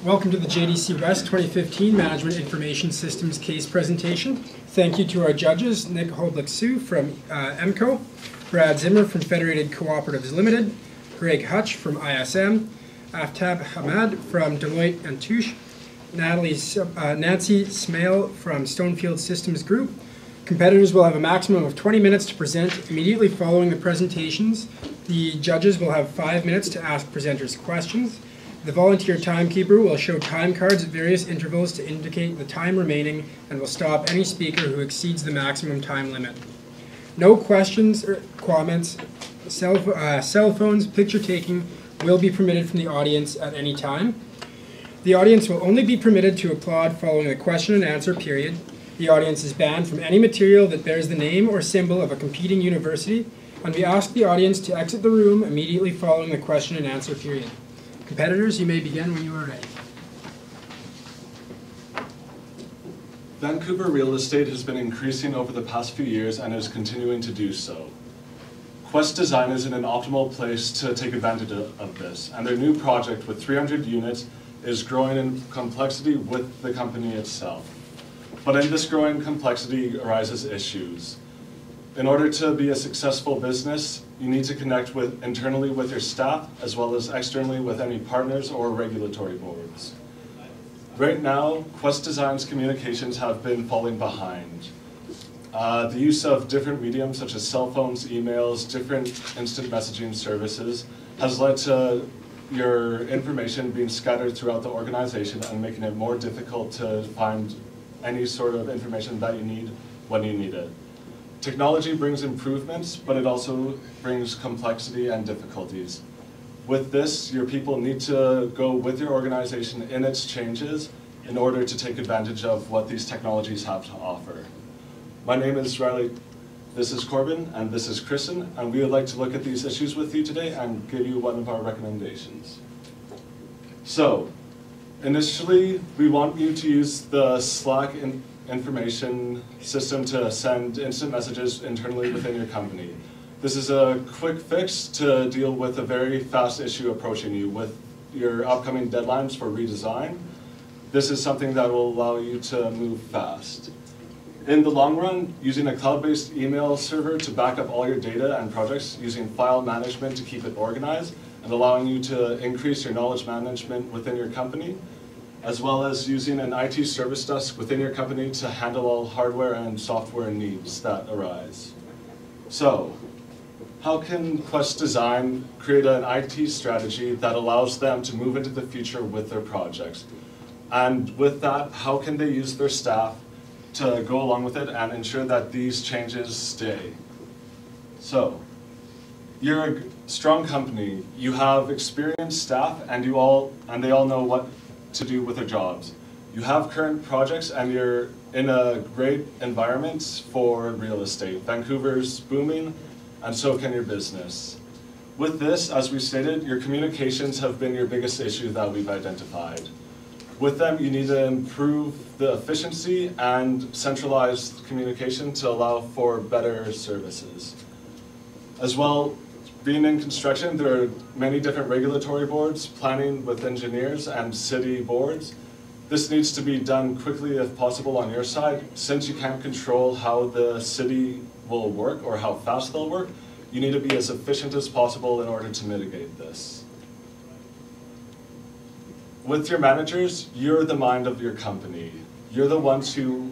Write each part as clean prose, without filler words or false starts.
Welcome to the JDC West 2015 Management Information Systems case presentation. Thank you to our judges, Nick Hoblick-Sue from EMCO, Brad Zimmer from Federated Cooperatives Limited, Greg Hutch from ISM, Aftab Hamad from Deloitte and Touche, Nancy Smale from Stonefield Systems Group. Competitors will have a maximum of 20 minutes to present. Immediately following the presentations, the judges will have 5 minutes to ask presenters questions. The volunteer timekeeper will show time cards at various intervals to indicate the time remaining and will stop any speaker who exceeds the maximum time limit. No questions or comments, cell phones, picture taking will be permitted from the audience at any time. The audience will only be permitted to applaud following the question and answer period. The audience is banned from any material that bears the name or symbol of a competing university, and we ask the audience to exit the room immediately following the question and answer period. Competitors, you may begin when you are ready. Vancouver real estate has been increasing over the past few years and is continuing to do so. Quest Design is in an optimal place to take advantage of this, and their new project with 300 units is growing in complexity with the company itself. But in this growing complexity arises issues. In order to be a successful business, you need to connect internally with your staff as well as externally with any partners or regulatory boards. Right now, Quest Design's communications have been falling behind. The use of different mediums such as cell phones, emails, different instant messaging services has led to your information being scattered throughout the organization and making it more difficult to find any sort of information that you need when you need it. Technology brings improvements, but it also brings complexity and difficulties. With this, your people need to go with your organization in its changes in order to take advantage of what these technologies have to offer. My name is Riley, this is Corbin, and this is Kristen, and we would like to look at these issues with you today and give you one of our recommendations. So, initially, we want you to use the Slack information system to send instant messages internally within your company. This is a quick fix to deal with a very fast issue approaching you with your upcoming deadlines for redesign. This is something that will allow you to move fast. In the long run, using a cloud-based email server to back up all your data and projects, using file management to keep it organized, and allowing you to increase your knowledge management within your company, as well as using an IT service desk within your company to handle all hardware and software needs that arise. So, how can Quest Design create an IT strategy that allows them to move into the future with their projects? And with that, how can they use their staff to go along with it and ensure that these changes stay? So, you're a strong company, you have experienced staff, and they all know what to do with their jobs. You have current projects and you're in a great environment for real estate. Vancouver's booming, and so can your business. With this, as we stated, your communications have been your biggest issue that we've identified. With them, you need to improve the efficiency and centralized communication to allow for better services. As well, being in construction, there are many different regulatory boards, planning with engineers and city boards. This needs to be done quickly if possible on your side. Since you can't control how the city will work or how fast they'll work, you need to be as efficient as possible in order to mitigate this. With your managers, you're the mind of your company. You're the ones who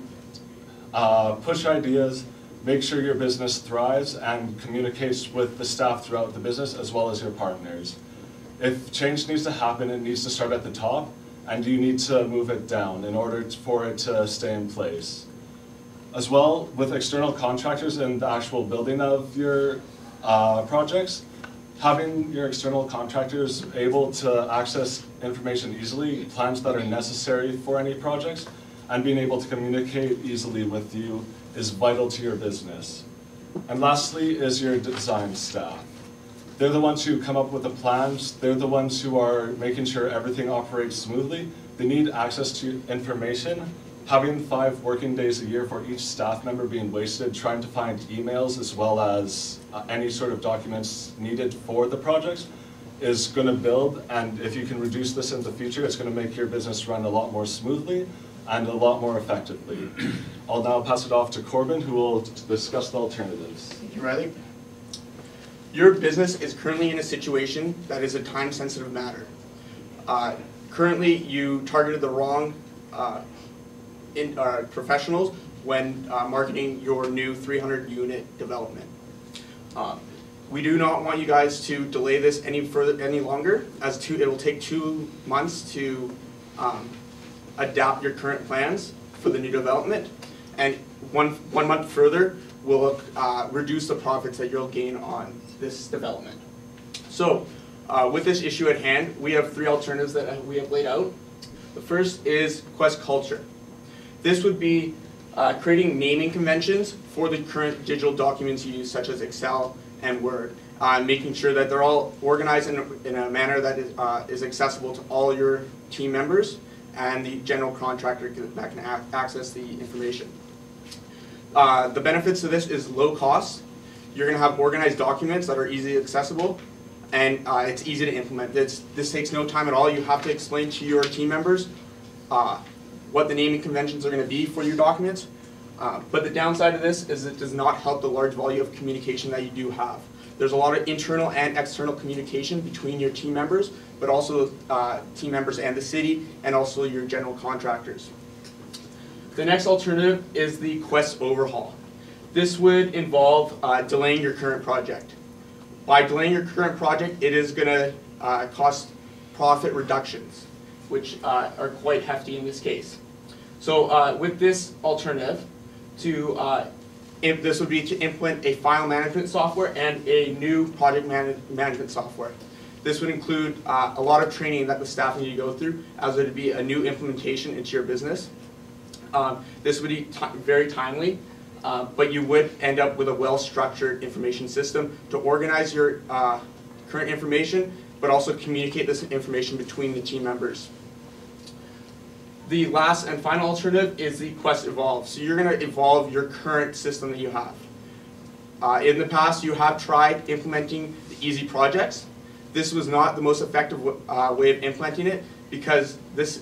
push ideas, make sure your business thrives and communicates with the staff throughout the business as well as your partners. If change needs to happen, it needs to start at the top and you need to move it down in order for it to stay in place. As well, with external contractors and the actual building of your projects, having your external contractors able to access information easily, plans that are necessary for any projects, and being able to communicate easily with you is vital to your business. And lastly is your design staff. They're the ones who come up with the plans, they're the ones who are making sure everything operates smoothly. They need access to information. Having 5 working days a year for each staff member being wasted trying to find emails as well as any sort of documents needed for the projects is going to build, and if you can reduce this in the future, it's going to make your business run a lot more smoothly and a lot more effectively. I'll now pass it off to Corbin, who will discuss the alternatives. Thank you, Riley. Your business is currently in a situation that is a time-sensitive matter. Currently, you targeted the wrong professionals when marketing your new 300-unit development. We do not want you guys to delay this any longer, as it will take 2 months to adapt your current plans for the new development, and one month further will reduce the profits that you'll gain on this development. So, with this issue at hand, we have 3 alternatives that we have laid out. The first is Quest Culture. This would be creating naming conventions for the current digital documents you use, such as Excel and Word, making sure that they're all organized in a manner that is accessible to all your team members and the general contractor that can access the information. The benefits of this is low cost. You're going to have organized documents that are easily accessible, and it's easy to implement. This takes no time at all. You have to explain to your team members what the naming conventions are going to be for your documents. But the downside of this is it does not help the large volume of communication that you do have. There's a lot of internal and external communication between your team members, but also team members and the city, and also your general contractors. The next alternative is the Quest Overhaul. This would involve delaying your current project. By delaying your current project, it is going to cost profit reductions, which are quite hefty in this case. So with this alternative, this would be to implement a file management software and a new project management software. This would include a lot of training that the staff need to go through, as it would be a new implementation into your business. This would be very timely, but you would end up with a well-structured information system to organize your current information, but also communicate this information between the team members. The last and final alternative is the Quest Evolve. So you're going to evolve your current system that you have. In the past, you have tried implementing the easy projects. This was not the most effective way of implementing it, because this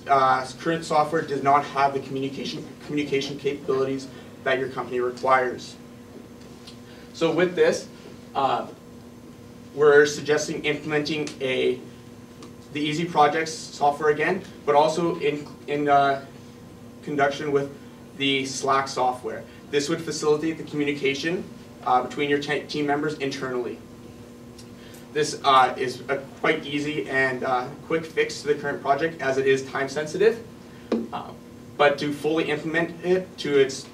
current software does not have the communication capabilities that your company requires. So with this, we're suggesting implementing the Easy Projects software again, but also in conjunction with the Slack software. This would facilitate the communication between your team members internally. This is a quite easy and quick fix to the current project, as it is time sensitive. But to fully implement it to its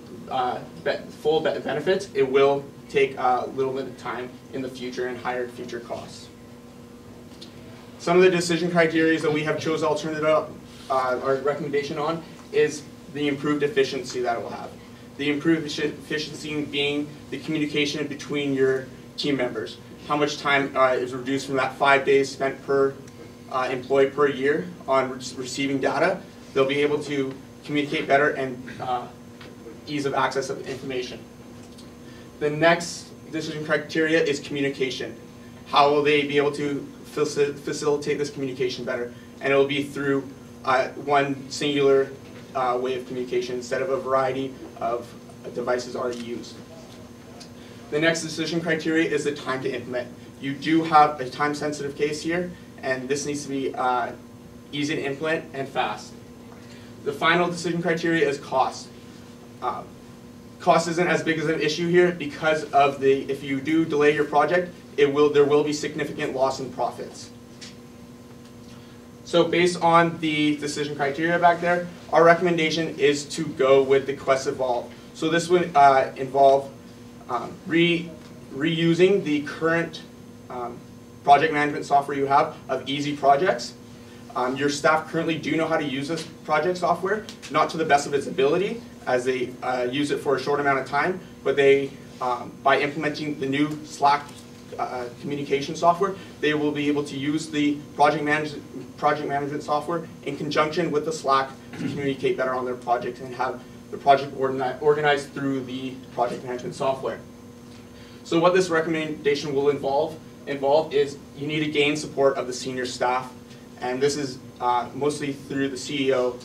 full benefits, it will take a little bit of time in the future and higher future costs. Some of the decision criteria that we have chosen alternative, our recommendation on, is the improved efficiency that it will have. The improved efficiency being the communication between your team members. How much time is reduced from that 5 days spent per employee per year on receiving data. They'll be able to communicate better and ease of access of information. The next decision criteria is communication. How will they be able to facilitate this communication better? And it will be through one singular way of communication instead of a variety of devices already used. The next decision criteria is the time to implement. You do have a time-sensitive case here, and this needs to be easy to implement and fast. The final decision criteria is cost. Cost isn't as big as an issue here because of if you do delay your project, there will be significant loss in profits. So based on the decision criteria back there, our recommendation is to go with the Quest Evolve. So this would involve reusing the current project management software you have of Easy Projects. Your staff currently do know how to use this project software, not to the best of its ability, as they use it for a short amount of time, but they, by implementing the new Slack communication software, they will be able to use the project management software in conjunction with the Slack to communicate better on their project and have the project organized through the project management software. So what this recommendation will involve involved is you need to gain support of the senior staff, and this is mostly through the CEO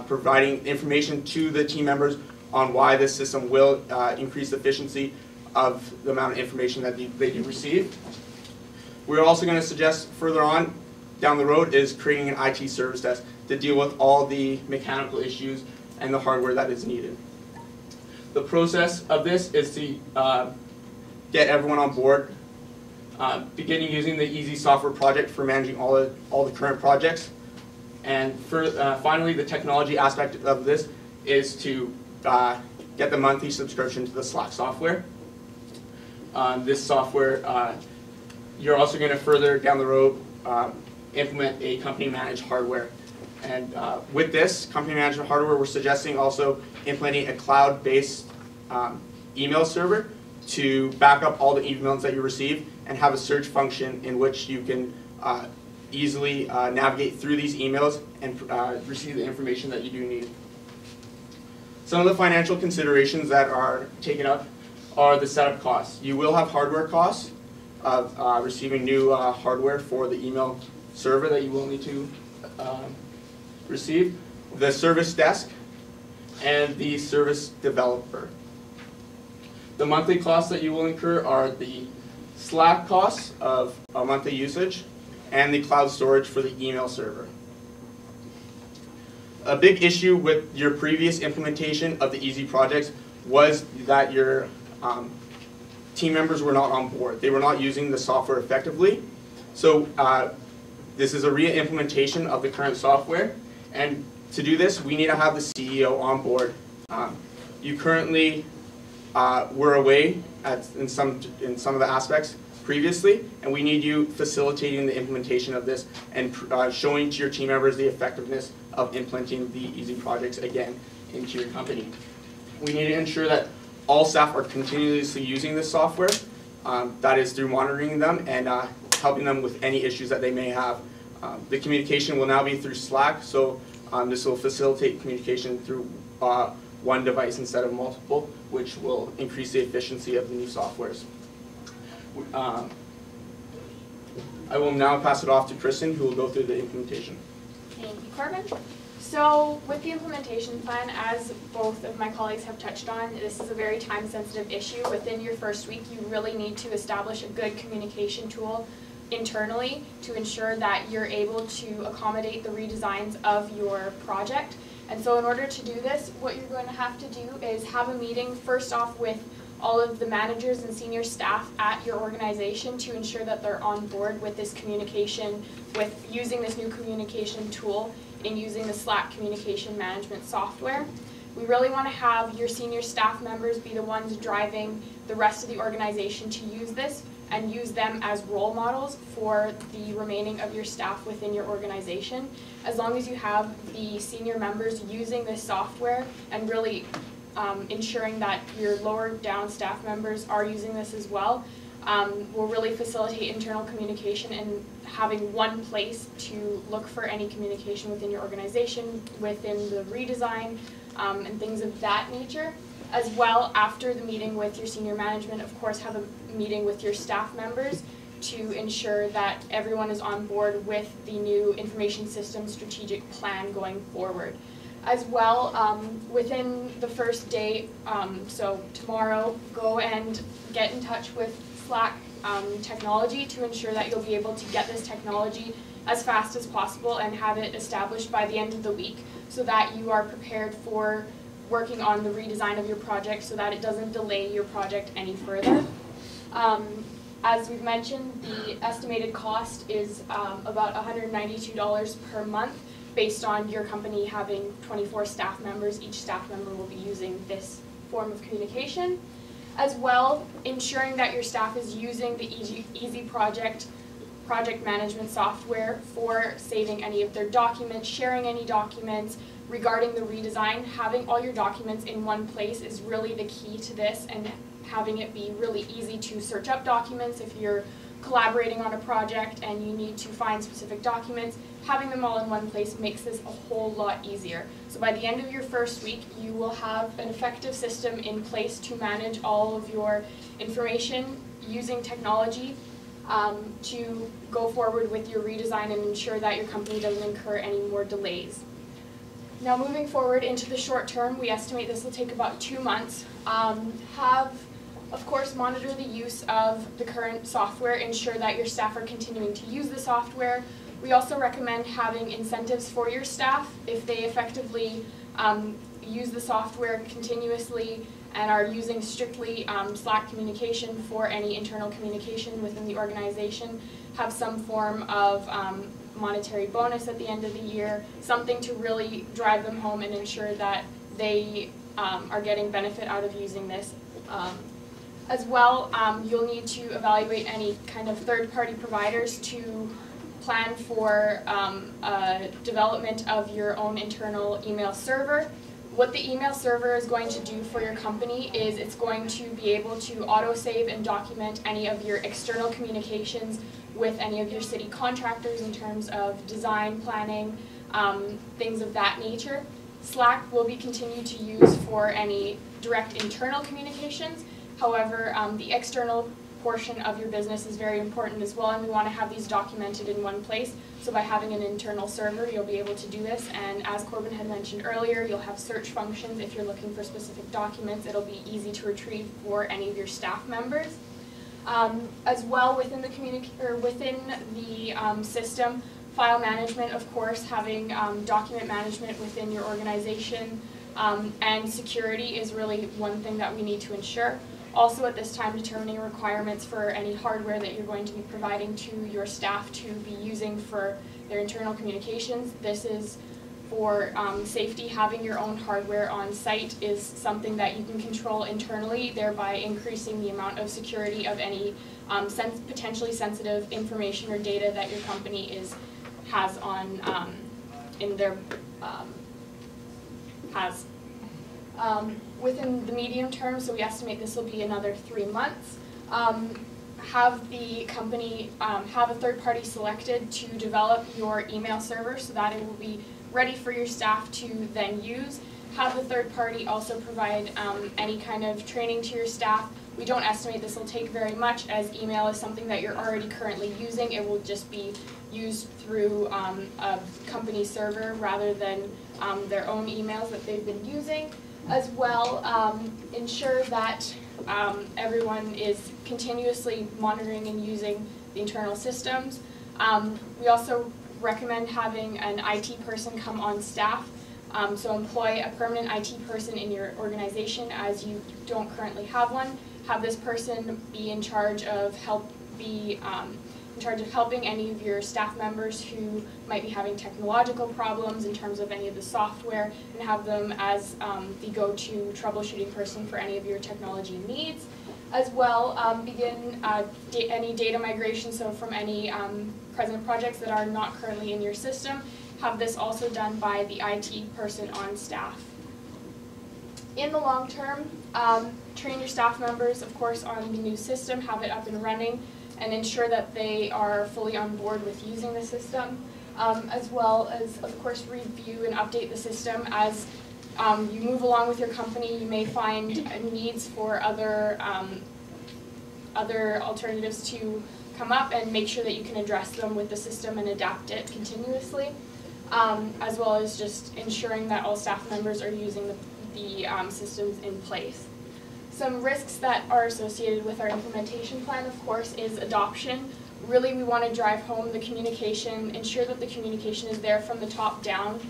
providing information to the team members on why this system will increase the efficiency of the amount of information that they do receive. We're also going to suggest further on down the road is creating an IT service desk to deal with all the mechanical issues and the hardware that is needed. The process of this is to get everyone on board, beginning using the Easy software project for managing all the current projects. And finally, the technology aspect of this is to get the monthly subscription to the Slack software. This software, you're also going to further down the road implement a company managed hardware. And with this company management hardware, we're suggesting also implementing a cloud-based email server to back up all the emails that you receive and have a search function in which you can easily navigate through these emails and receive the information that you do need. Some of the financial considerations that are taken up are the setup costs. You will have hardware costs of receiving new hardware for the email server that you will need to receive, the service desk, and the service developer. The monthly costs that you will incur are the Slack costs of monthly usage and the cloud storage for the email server. A big issue with your previous implementation of the Easy projects was that your team members were not on board. They were not using the software effectively. So this is a re-implementation of the current software, and to do this, we need to have the CEO on board. You currently were away in some of the aspects previously, and we need you facilitating the implementation of this and showing to your team members the effectiveness of implementing the Easy projects again into your company. We need to ensure that all staff are continuously using this software. That is through monitoring them and helping them with any issues that they may have. The communication will now be through Slack, so this will facilitate communication through one device instead of multiple, which will increase the efficiency of the new softwares. I will now pass it off to Kristen, who will go through the implementation. Thank you, Corbin. So with the implementation plan, as both of my colleagues have touched on, this is a very time-sensitive issue. Within your first week, you really need to establish a good communication tool internally to ensure that you're able to accommodate the redesigns of your project. And so in order to do this, what you're going to have to do is have a meeting first off with all of the managers and senior staff at your organization to ensure that they're on board with this communication, with using this new communication tool and using the Slack communication management software. We really want to have your senior staff members be the ones driving the rest of the organization to use this and use them as role models for the remaining of your staff within your organization. As long as you have the senior members using this software and really ensuring that your lower down staff members are using this as well, will really facilitate internal communication and having one place to look for any communication within your organization, within the redesign, and things of that nature. As well, after the meeting with your senior management, of course, have a meeting with your staff members to ensure that everyone is on board with the new information system strategic plan going forward. As well, within the first day, so tomorrow, go and get in touch with Slack technology to ensure that you'll be able to get this technology as fast as possible and have it established by the end of the week so that you are prepared for working on the redesign of your project so that it doesn't delay your project any further. As we've mentioned, the estimated cost is about $192 per month based on your company having 24 staff members. Each staff member will be using this form of communication. As well, ensuring that your staff is using the Easy project management software for saving any of their documents, sharing any documents. Regarding the redesign, having all your documents in one place is really the key to this, and having it be really easy to search up documents if you're collaborating on a project and you need to find specific documents. Having them all in one place makes this a whole lot easier. So by the end of your first week, you will have an effective system in place to manage all of your information using technology to go forward with your redesign and ensure that your company doesn't incur any more delays. Now moving forward into the short term, we estimate this will take about 2 months. Of course, monitor the use of the current software, ensure that your staff are continuing to use the software. We also recommend having incentives for your staff if they effectively use the software continuously and are using strictly Slack communication for any internal communication within the organization. Have some form of monetary bonus at the end of the year, something to really drive them home and ensure that they are getting benefit out of using this. As well, you'll need to evaluate any kind of third-party providers to plan for development of your own internal email server. What the email server is going to do for your company is it's going to be able to auto-save and document any of your external communications with any of your city contractors in terms of design, planning, things of that nature. Slack will be continued to use for any direct internal communications. However, the external portion of your business is very important as well, and we want to have these documented in one place. So by having an internal server, you'll be able to do this, and as Corbin had mentioned earlier, you'll have search functions. If you're looking for specific documents, it'll be easy to retrieve for any of your staff members. As well, within the system, file management, of course, having document management within your organization, and security is really one thing that we need to ensure. Also at this time, determining requirements for any hardware that you're going to be providing to your staff to be using for their internal communications. This is for safety. Having your own hardware on site is something that you can control internally, thereby increasing the amount of security of any potentially sensitive information or data that your company has on in their within the medium term, so we estimate this will be another 3 months. Have the company have a third party selected to develop your email server so that it will be ready for your staff to then use. Have the third party also provide any kind of training to your staff. We don't estimate this will take very much, as email is something that you're already currently using. It will just be used through a company server rather than their own emails that they've been using. As well, ensure that everyone is continuously monitoring and using the internal systems. We also recommend having an IT person come on staff. So employ a permanent IT person in your organization, as you don't currently have one. Have this person be in charge of helping any of your staff members who might be having technological problems in terms of any of the software, and have them as the go-to troubleshooting person for any of your technology needs. As well, begin any data migration, so from any present projects that are not currently in your system. Have this also done by the IT person on staff. In the long term, train your staff members, of course, on the new system, have it up and running, and ensure that they are fully on board with using the system, as well as, of course, review and update the system. As you move along with your company, you may find needs for other alternatives to come up, and make sure that you can address them with the system and adapt it continuously, as well as just ensuring that all staff members are using the systems in place. Some risks that are associated with our implementation plan, of course, is adoption. Really, we want to drive home the communication, ensure that the communication is there from the top down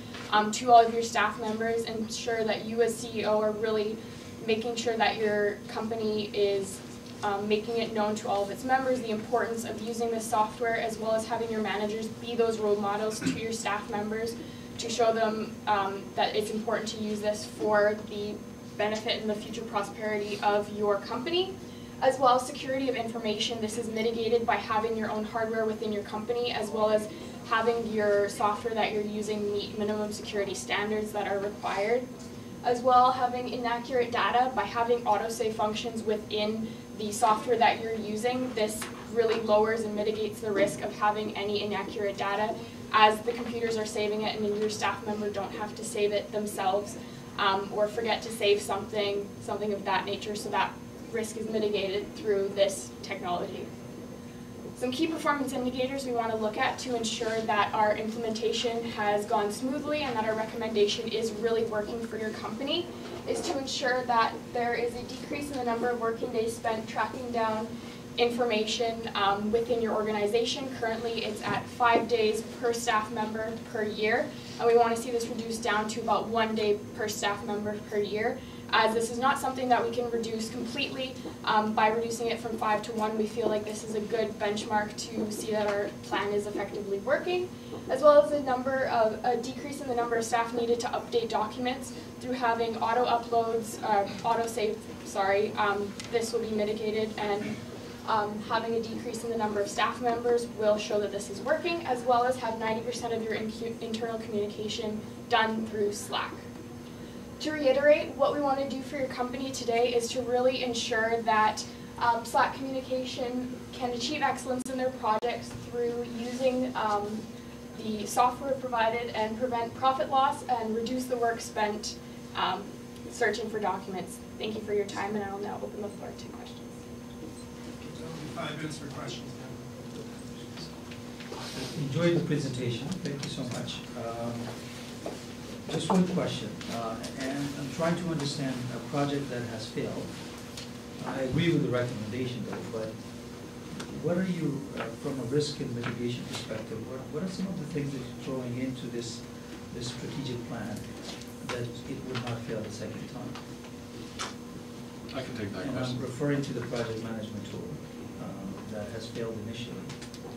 to all of your staff members, and ensure that you as CEO are really making sure that your company is making it known to all of its members the importance of using this software, as well as having your managers be those role models to your staff members to show them that it's important to use this for the benefit and the future prosperity of your company. As well as security of information, this is mitigated by having your own hardware within your company, as well as having your software that you're using meet minimum security standards that are required. As well, having inaccurate data, by having autosave functions within the software that you're using, this really lowers and mitigates the risk of having any inaccurate data, as the computers are saving it and your staff member don't have to save it themselves or forget to save something of that nature, so that risk is mitigated through this technology. Some key performance indicators we want to look at to ensure that our implementation has gone smoothly and that our recommendation is really working for your company is to ensure that there is a decrease in the number of working days spent tracking down information within your organization. Currently it's at 5 days per staff member per year, and we want to see this reduced down to about 1 day per staff member per year. As this is not something that we can reduce completely, by reducing it from 5 to 1, we feel like this is a good benchmark to see that our plan is effectively working, as well as a decrease in the number of staff needed to update documents through having auto uploads, auto-save, this will be mitigated, and having a decrease in the number of staff members will show that this is working, as well as have 90% of your internal communication done through Slack. To reiterate, what we want to do for your company today is to really ensure that Slack communication can achieve excellence in their projects through using the software provided and prevent profit loss and reduce the work spent searching for documents. Thank you for your time, and I will now open the floor to questions. So it'll be 5 minutes for questions now. Enjoyed the presentation. Thank you so much. Just one question, and I'm trying to understand a project that has failed. I agree with the recommendation though, but what are you, from a risk and mitigation perspective, what are some of the things that you're throwing into this strategic plan that it would not fail the second time? I can take that And question. I'm referring to the project management tool that has failed initially,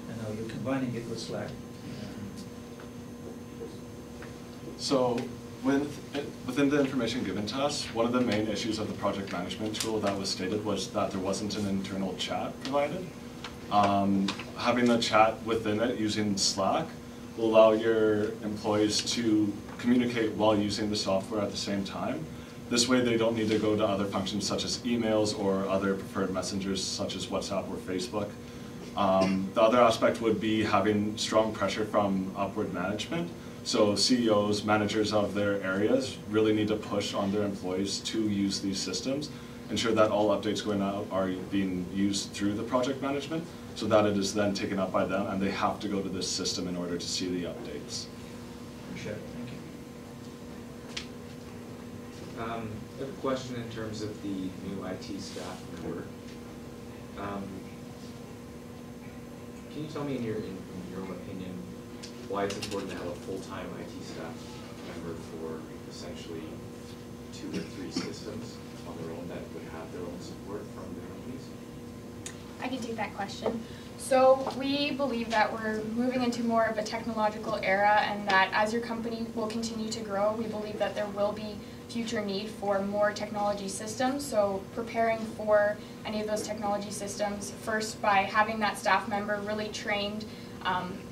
and now you're combining it with Slack. So within the information given to us, one of the main issues of the project management tool that was stated was that there wasn't an internal chat provided. Having a chat within it using Slack will allow your employees to communicate while using the software at the same time. This way they don't need to go to other functions such as emails or other preferred messengers such as WhatsApp or Facebook. The other aspect would be having strong pressure from upward management. So CEOs, managers of their areas really need to push on their employees to use these systems, ensure that all updates going out are being used through the project management so that it is then taken up by them and they have to go to this system in order to see the updates. Appreciate it. Thank you. I have a question in terms of the new IT staff member. Can you tell me in your own opinion why it's important to have a full-time IT staff member for essentially 2 or 3 systems on their own that would have their own support from the companies? I can take that question. So we believe that we're moving into more of a technological era, and that as your company will continue to grow, we believe that there will be future need for more technology systems. So preparing for any of those technology systems, first by having that staff member really trained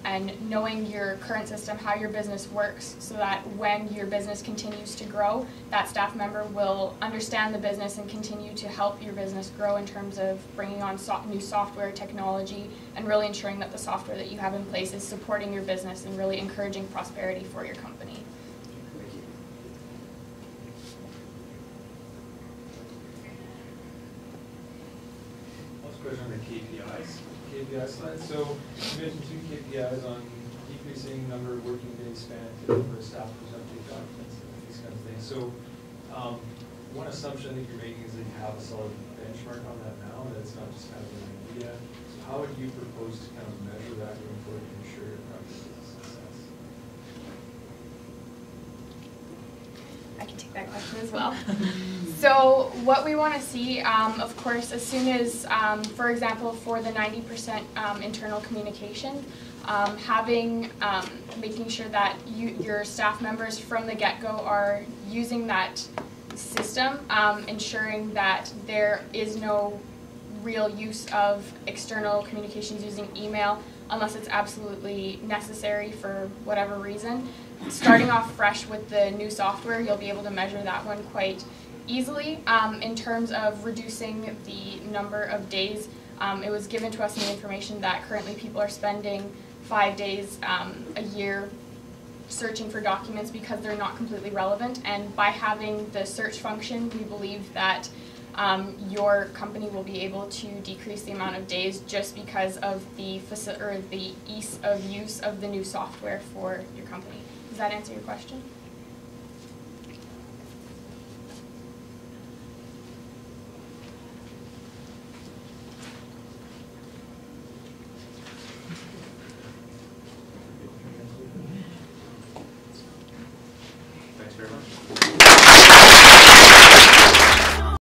and knowing your current system, how your business works, so that when your business continues to grow, that staff member will understand the business and continue to help your business grow in terms of bringing on new software technology and really ensuring that the software that you have in place is supporting your business and really encouraging prosperity for your company. Thank you. Last question on the KPI slide. So you mentioned 2 KPIs on decreasing number of working days spent, number of staff who update documents, and these kinds of things. So one assumption that you're making is that you have a solid benchmark on that now, that it's not just kind of an idea. So how would you propose to kind of measure that going forward to ensure your project is a success? I can take that question as well. So what we want to see, of course, as soon as, for example, for the 90% internal communication, making sure that your staff members from the get-go are using that system, ensuring that there is no real use of external communications using email unless it's absolutely necessary for whatever reason. Starting off fresh with the new software, you'll be able to measure that one quite easily. In terms of reducing the number of days, it was given to us in the information that currently people are spending 5 days a year searching for documents because they're not completely relevant, and by having the search function, we believe that your company will be able to decrease the amount of days just because of the ease of use of the new software for your company. Does that answer your question? Thanks very much.